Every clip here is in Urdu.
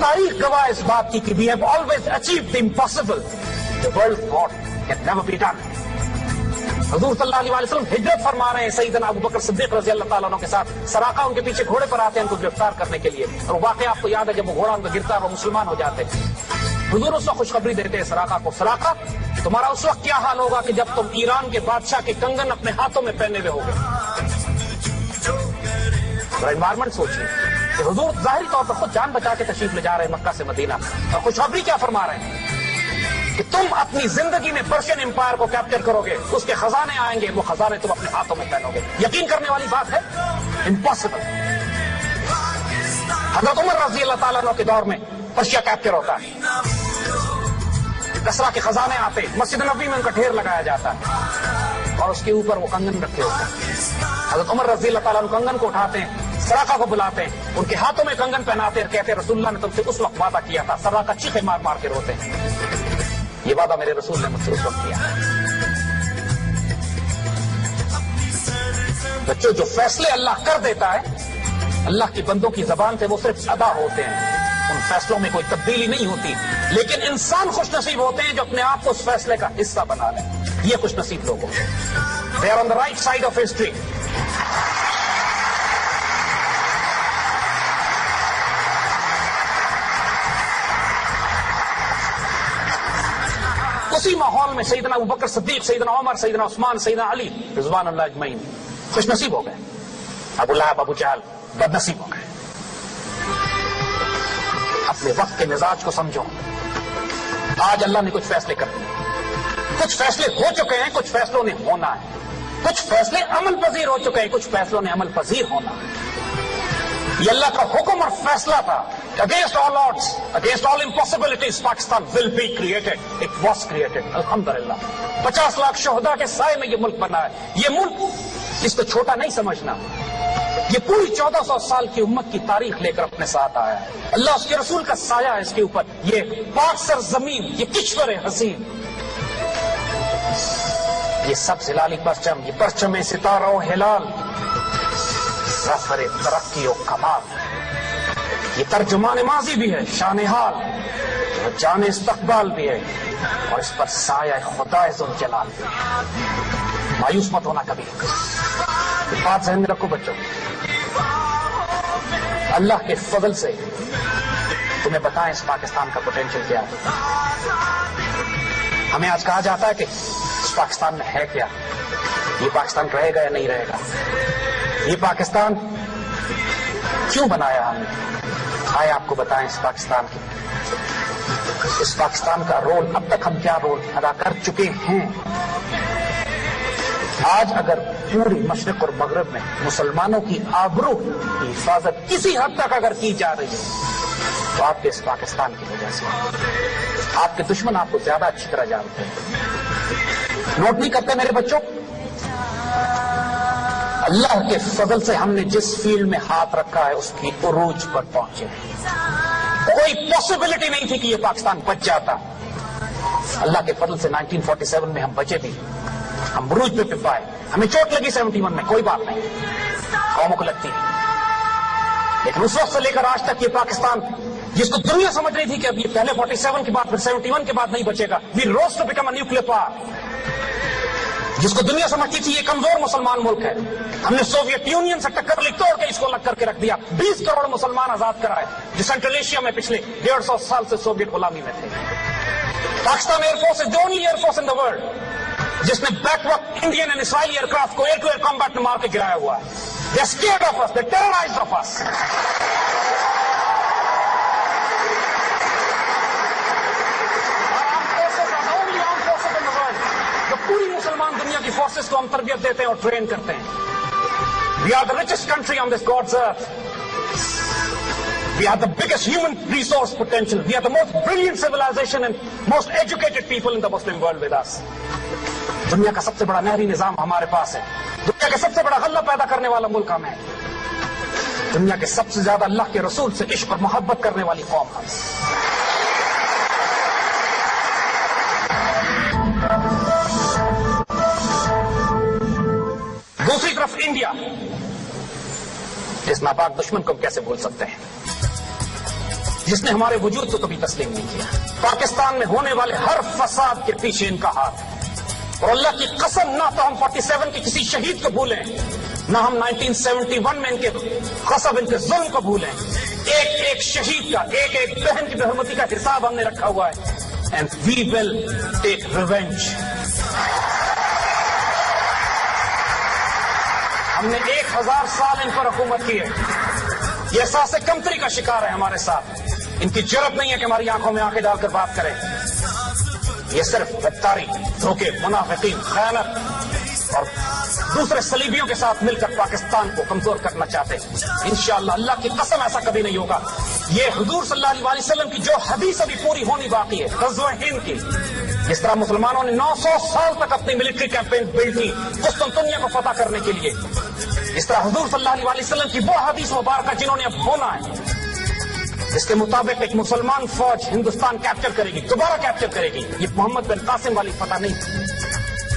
تاریخ گواہ اس بات کی کہ we have always achieved the impossible. The world thought can never be done. حضور صلی اللہ علیہ وسلم ہجرت فرما رہے ہیں سیدنا ابو بکر صدیق رضی اللہ تعالیٰ عنہ کے ساتھ. سراقہ ان کے پیچھے گھوڑے پر آتے ہیں ان کو گرفتار کرنے کے لیے, اور واقعہ آپ کو یاد ہے جب وہ گھوڑا ان کا گرتا ہے وہ مسلمان ہو جاتے ہیں. حضور اس وقت خوشخبری دیتے ہیں سراقہ کو, سراقہ تمہارا اس وقت کیا حال ہوگا کہ جب تم ایران کے بادشاہ کے کنگن اپنے ہاتھوں میں پہنے ہوئے ہوگے. انوائرمنٹ سوچیے کہ حضور ظاہری طور پر خود جان بچا کے تشریف لے جا رہے ہیں مکہ سے مدینہ, اور خوشخبری کیا فرما رہے ہیں کہ تم اپنی زندگی میں پرشین امپائر کو کیپچر کرو گے, اس کے خزانے آئیں گے, وہ خزانے تم اپنے ہاتھوں میں پہنو گے. یقین کرنے والی بات ہے, امپاسبل. حضرت عمر رضی اللہ تعالیٰ عنہ کے دور میں پرشیا کیپچر ہوتا ہے, کسرا کے خزانے آتے, مسجد نبوی میں ان کا ڈھیر لگایا جاتا ہے اور اس کے اوپر وہ کنگن رکھے ہوتے ہیں. حضرت عمر رضی اللہ تعالیٰ عنہ کنگن کو اٹھاتے ہیں, سراقہ کو بلاتے ہیں, ان کے ہاتھوں میں کنگن پہناتے ہیں, کہتے ہیں رسول اللہ نے تم سے اس وقت وعدہ کیا تھا. سراقہ چیخے مار مار کے روتے ہیں, یہ وعدہ میرے رسول نے مجھ سے اس وقت کیا. بچوں جو فیصلے اللہ کر دیتا ہے, اللہ کی بندوں کی زبان سے وہ صرف ادا ہوتے ہیں, ان فیصلوں میں کوئی تبدیلی نہیں ہوتی. لیکن انسان خوش نصیب ہوتے ہیں جو اپنے آپ کو اس فیصلے کا حصہ بنا لیں. یہ خوش نصیب لوگ ہیں. They are on the right side of history. اسی ماحول میں سیدنا ابو بکر صدیق, سیدنا عمر, سیدنا عثمان, سیدنا علی رضوان اللہ اجمعین خوش نصیب ہو گئے. ابو لہب, ابو جہل بد نصیب ہو گئے. اپنے وقت کے مزاج کو سمجھو. آج اللہ نے کچھ فیصلے کر دیے, کچھ فیصلے ہو چکے ہیں, کچھ فیصلوں نے ہونا ہے. کچھ فیصلے عمل پذیر ہو چکے ہیں, کچھ فیصلوں نے عمل پذیر ہونا ہے. یہ اللہ کا حکم اور فیصلہ تھا. Against all odds, against all impossibilities, Pakistan will be created. It was created. Alhamdulillah. 50 lakh شہداء کے سائے میں یہ ملک بنا ہے. یہ ملک اس کو چھوٹا نہیں سمجھنا. یہ پوری 1400 سال کی امت کی تاریخ لے کر اپنے ساتھ آیا ہے. اللہ اس کے رسول کا سایہ ہے اس کے اوپر. یہ پاک سرزمین, یہ کشور حسین, یہ سب ہلالی پرچم, یہ پرچم ستارہ و ہلال, ظفر ترقی و کمال. یہ ترجمان ماضی بھی ہے, شان حال, اور جان استقبال بھی ہے, اور اس پر سایہ خدا ذوالجلال بھی ہے. مایوس مت ہونا کبھی. بات ذہن میں رکھو بچوں, اللہ کے فضل سے تمہیں بتائیں اس پاکستان کا پوٹینشیل کیا ہے. ہمیں آج کہا جاتا ہے کہ اس پاکستان میں ہے کیا, یہ پاکستان رہے گا یا نہیں رہے گا, یہ پاکستان کیوں بنایا ہم نے. آئے آپ کو بتائیں اس پاکستان کی, اس پاکستان کا رول, اب تک ہم کیا رول ادا کر چکے ہیں. آج اگر پوری مشرق اور مغرب میں مسلمانوں کی آبرو کی حفاظت کسی حد تک اگر کی جا رہی ہے تو آپ کے اس پاکستان کی وجہ سے. آپ کے دشمن آپ کو زیادہ اچھی طرح جانتے ہیں. نوٹ نہیں کرتے میرے بچوں, اللہ کے فضل سے ہم نے جس فیلڈ میں ہاتھ رکھا ہے اس کی عروج پر پہنچے. کوئی پاسبلٹی نہیں تھی کہ یہ پاکستان بچ جاتا. اللہ کے فضل سے 1947 میں ہم بچے بھی, ہم عروج پہ پائے. ہمیں چوٹ لگی 71 میں, کوئی بات نہیں, قوموں کو لگتی ہے. لیکن اس وقت سے لے کر آج تک یہ پاکستان, جس کو دنیا سمجھ رہی تھی کہ اب یہ پہلے 47 کے بعد پھر 71 کے بعد نہیں بچے گا, we rose to become a nuclear power. جس کو دنیا سمجھتی تھی یہ کمزور مسلمان ملک ہے, ہم نے سوویت یونین سے ٹکر لی, توڑ کے اس کو الگ کر کے رکھ دیا. 20 کروڑ مسلمان آزاد کرائے جو سینٹرل ایشیا میں پچھلے 150 سال سے سوویت غلامی میں تھے. Pakistan air force is the only air force in the world جس نے بیک وقت Indian and Israeli aircraft کو ایئر ٹو ایئر کمبیٹ میں مار کے گرایا ہوا ہے. They are scared of us, they terrorized of us. پوری مسلمان دنیا کی فورسز کو ہم تربیت دیتے ہیں اور ٹرین کرتے ہیں. We are the richest country on this God's earth. We are the biggest human resource potential. We are the most brilliant civilization and most educated people in the Muslim world with us. دنیا کا سب سے بڑا نہری نظام ہمارے پاس ہے. دنیا کا سب سے بڑا غلہ پیدا کرنے والا ملک ہم ہے. دنیا کے سب سے زیادہ اللہ کے رسول سے عشق اور محبت کرنے والی قوم ہم. دوسری طرف انڈیا, اس ناپاک دشمن کو ہم کیسے بھول سکتے ہیں. جس نے ہمارے وجود کو کبھی تسلیم نہیں کیا. پاکستان میں ہونے والے ہر فساد کے پیچھے ان کا ہاتھ ہے. اور اللہ کی قسم نہ تو ہم 47 کے کسی شہید کو بھولیں, نہ ہم 1971 میں ان کے غصب, ان کے ظلم کو بھولیں. ایک ایک شہید کا, ایک ایک بہن کی بے-حرمتی کا حساب ہم نے رکھا ہوا ہے. And we will take revenge. ہم نے 1000 سال ان پر حکومت کی ہے. یہ احساس کمتری کا شکار ہے ہمارے ساتھ. ان کی جرأت نہیں ہے کہ ہماری آنکھوں میں آنکھیں ڈال کر بات کریں. یہ صرف غداری, دھوکے, منافقین, خیانت اور دوسرے صلیبیوں کے ساتھ مل کر پاکستان کو کمزور کرنا چاہتے ہیں. انشاءاللہ اللہ کی قسم ایسا کبھی نہیں ہوگا. یہ حضور صلی اللہ علیہ وسلم کی جو حدیث ابھی پوری ہونی باقی ہے, غزوہ ہند کی, جس طرح مسلمانوں نے 900 سال تک اپنی ملٹری کیمپین بلڈ کی قسطنطنیہ کو فتح کرنے کے لیے, اس طرح حضور صلی اللہ علیہ وسلم کی وہ حدیث مبارکہ جنہوں نے اب ہونا ہے, جس کے مطابق ایک مسلمان فوج ہندوستان کیپچر کرے گی, دوبارہ کیپچر کرے گی. یہ محمد بن قاسم والی فتح نہیں.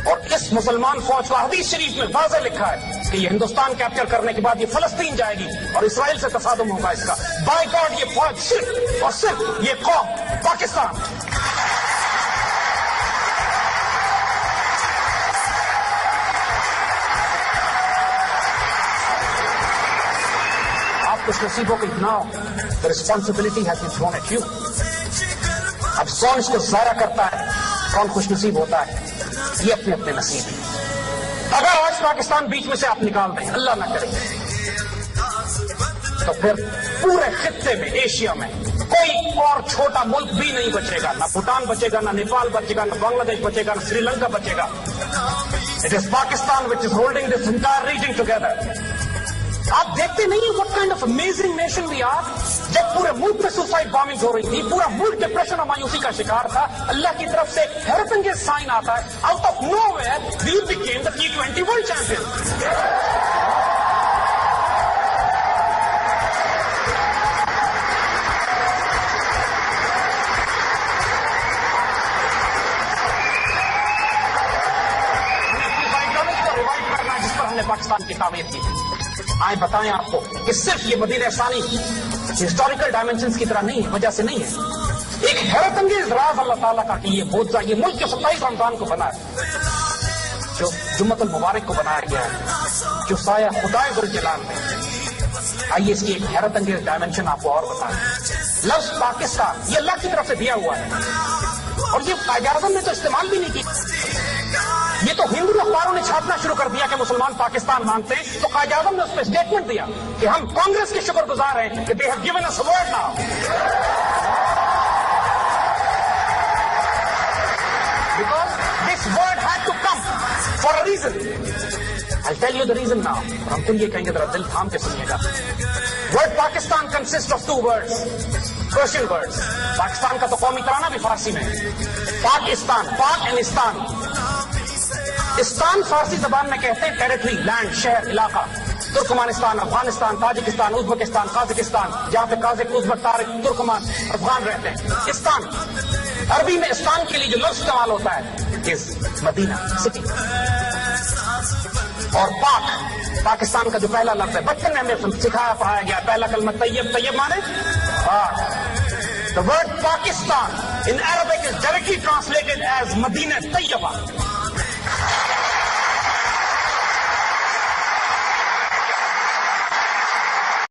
اور اس مسلمان فوج کا حدیث شریف میں واضح لکھا ہے کہ یہ ہندوستان کیپچر کرنے کے بعد یہ فلسطین جائے گی اور اسرائیل سے تصادم ہوگا اس کا. بائی گاڈ یہ فوج صرف اور صرف یہ قوم پاکستان. آپ خوش نصیبوں کی now, the responsibility has been thrown at you. اب کون اس کو ضائع کرتا ہے, کون خوش نصیب ہوتا ہے, یہ اپنے اپنے نصیب ہیں. اگر آج پاکستان بیچ میں سے آپ نکال دیں, اللہ نہ کرے, تو پھر پورے خطے میں, ایشیا میں کوئی اور چھوٹا ملک بھی نہیں بچے گا. نہ بھوٹان بچے گا, نہ نیپال بچے گا, نہ بنگلہ دیش بچے گا, نہ سری لنکا بچے گا. It is Pakistan which is holding this entire region together. آپ دیکھتے نہیں ہیں what kind of amazing nation we are. جب پورے ملک میں سوسائڈ بامنگ ہو رہی تھی, پورا ملک ڈپریشن اور مایوسی کا شکار تھا, اللہ کی طرف سے حیرت انگیز سائن آتا ہے, out of nowhere we became the T20 world champion. ریوائو کرنا جس پر ہم نے پاکستان کی تعمیر کی. آئیں بتائیں آپ کو کہ صرف یہ مدینہ ثانی ہسٹوریکل ڈائمینشنز کی طرح نہیں ہے, وجہ سے نہیں ہے. ایک حیرت انگیز راز اللہ تعالیٰ کا کہ یہ موجزہ, یہ ملک جو 27 رمضان کو بنا ہے, جو جمعۃ المبارک کو بنایا گیا ہے, جو سایہ خدائے ذوالجلال میں. آئیے اس کی ایک حیرت انگیز ڈائمینشن آپ کو اور بتائیں. لفظ پاکستان یہ اللہ کی طرف سے دیا ہوا ہے, اور یہ قائد اعظم نے تو استعمال بھی نہیں کی. یہ تو ہندو اخباروں نے چھاپنا شروع کر دیا کہ مسلمان پاکستان مانگتے ہیں, تو قائد اعظم نے اس پہ اسٹیٹمنٹ دیا کہ ہم کانگریس کے شکر گزار ہیں کہ they have given us a word now. Because this word had to come for a reason. I'll tell you the reason now. اور ہم تم یہ کہیں گے ذرا دل تھام کے سنیے گا. Word Pakistan consists of two words, Persian words. Pakistan کا تو قومی ترانہ بھی فارسی میں ہے. پاکستان, پاک اینڈ استان. استان فارسی زبان میں کہتے ہیں ٹیریٹری, لینڈ, شہر, علاقہ. Turkmenistan, Afghanistan, Tajikistan, Uzbekistan, Kazakhstan, جہاں پہ قازق, ازبک, تارک, ترکمان, افغان رہتے ہیں. استان عربی میں استان کے لیے جو لفظ استعمال ہوتا ہے از مدینہ, سٹی. اور پاک, پاکستان کا جو پہلا لفظ ہے, بچپن میں ہمیں سکھایا پڑھایا گیا, پہلا کلمہ طیب, طیب مانے پاک. The word Pakistan in Arabic is directly translated as Madinah Tayyibah.